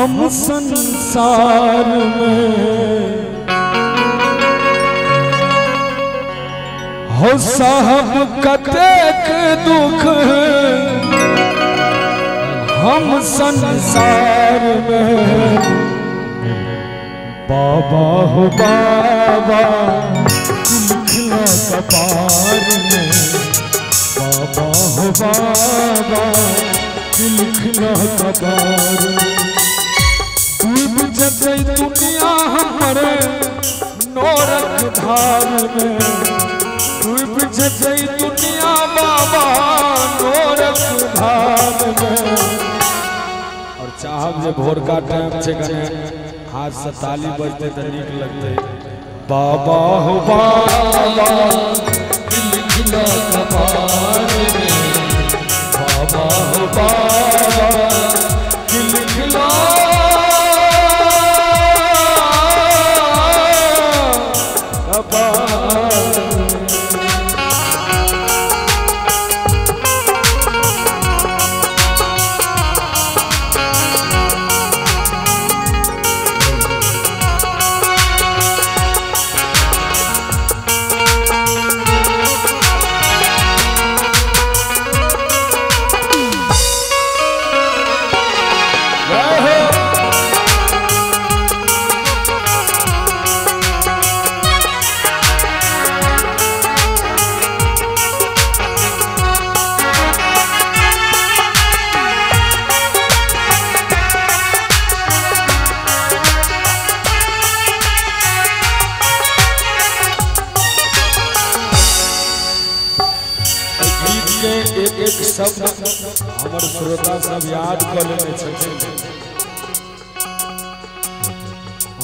हम संसार में हो साहब कतेक दुख हम संसार में। बाबा हो बाबा लिखना कपार में, बाबा हो बाबा लिखना कपार में। डूब जते दुनिया हमारे नौरख धार में, डूब जते दुनिया बाबा नौरख धार में। और चाहब जे भोर का टाइम छे कने हाथ से ताली बजते तो नीक लगते। बाबा हो बाबा लिखना कपार में, बाबा हो बाबा लिखना कपार। एक शब्द हमर श्रोता सब याद कर लेने छथिन।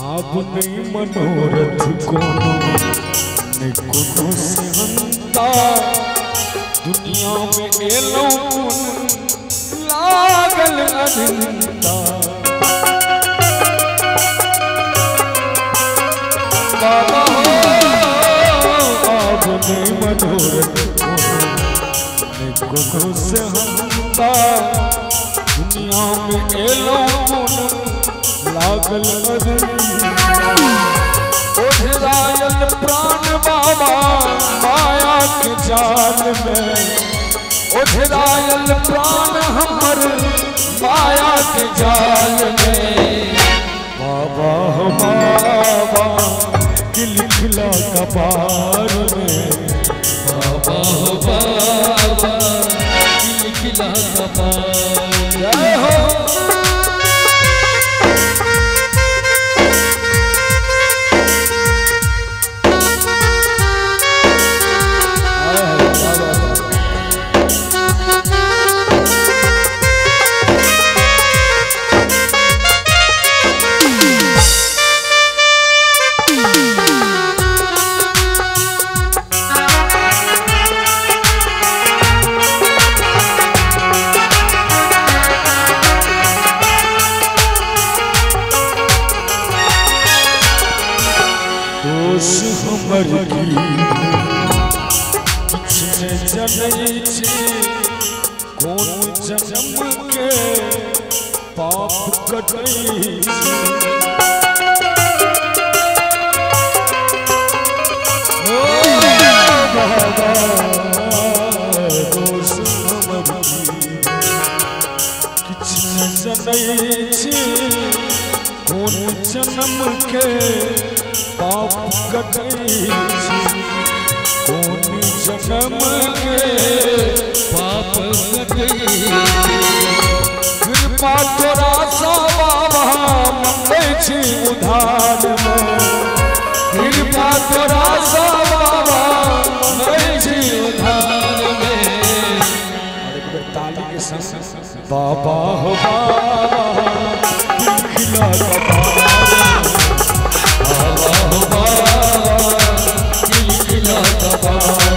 आप नहीं मनोरथ कोनो नहीं कोनो सेहंता, दुनिया में एलो लागल अनिंदा। बाबा हो आप नहीं मनोरथ कोनो से हमता, दुनिया में एलो लागल अनिंदा। ओझरायल प्राण बाबा माया के जाल में, ओझरायल प्राण हमर माया के जाल में। बाबा हो बाबा कि लिखला कपार में, बाबा हो बाबा लिखला कपार। जय हो हमर की किछने जनै छी, कोन जन्म के पाप कटै छी। ओ बाबा दोष हमर की किछने जनै छी, कोन जन्म के पाप कटै छी। कोन जन्म के पाप कटै छी। कृपा तोरा सा बाबा मंगै छी उधार में, कृपा तोरा सा बाबा मंगै छी उधार में। और एक बार ताली के संग बाबा हो बाबा लिखला कपार, बाबा हो बाबा लिखला कपार।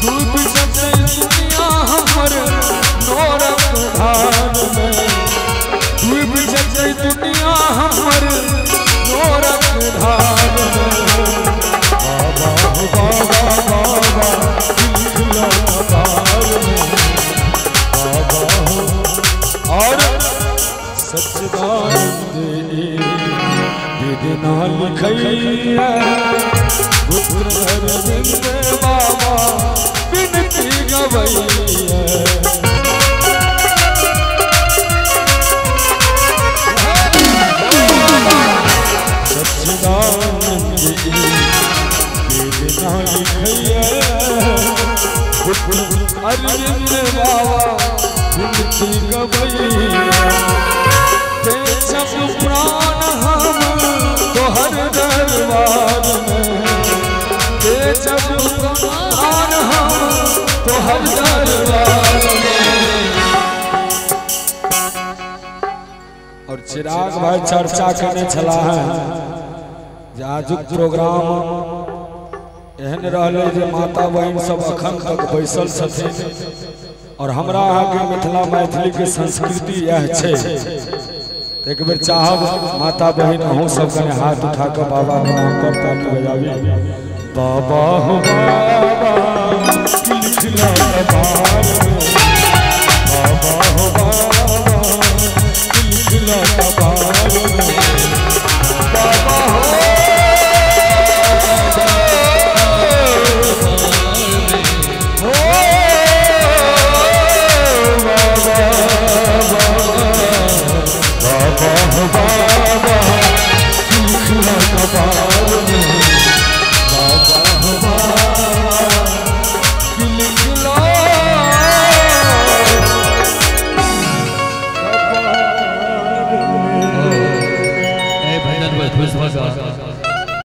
डूब जते दुनिया हमर नौरख धार में, डूब जते दुनिया हमर नौरख धार में। बाबा हो बाबा बाबा लिखला कपार में, बाबा हो। और सच ना लिखैया पुत्र अरविंद बाबा बिनती गवैया सच्चिदानंद की वेद ना लिखैया पुत्र अरविंद बाबा बिनती गवैया ते सब प्राण हम तोहर दरबार में ते सब प्राण हम तोहर दरबार में। और चिराग भाई चर्चा करने चला है आजुक प्रोग्राम एहन रहले जे माता बहन सब अखन तक बैसल छथिन और हमरा आगे मिथिला मैथिली के संस्कृति यह छे। एक बेर चाहब माता बहन अहूँ सब कने हाथ उठा के बाबा के नाम पर ताली बजाबी। बाबा हो बाबा लिखला बाबा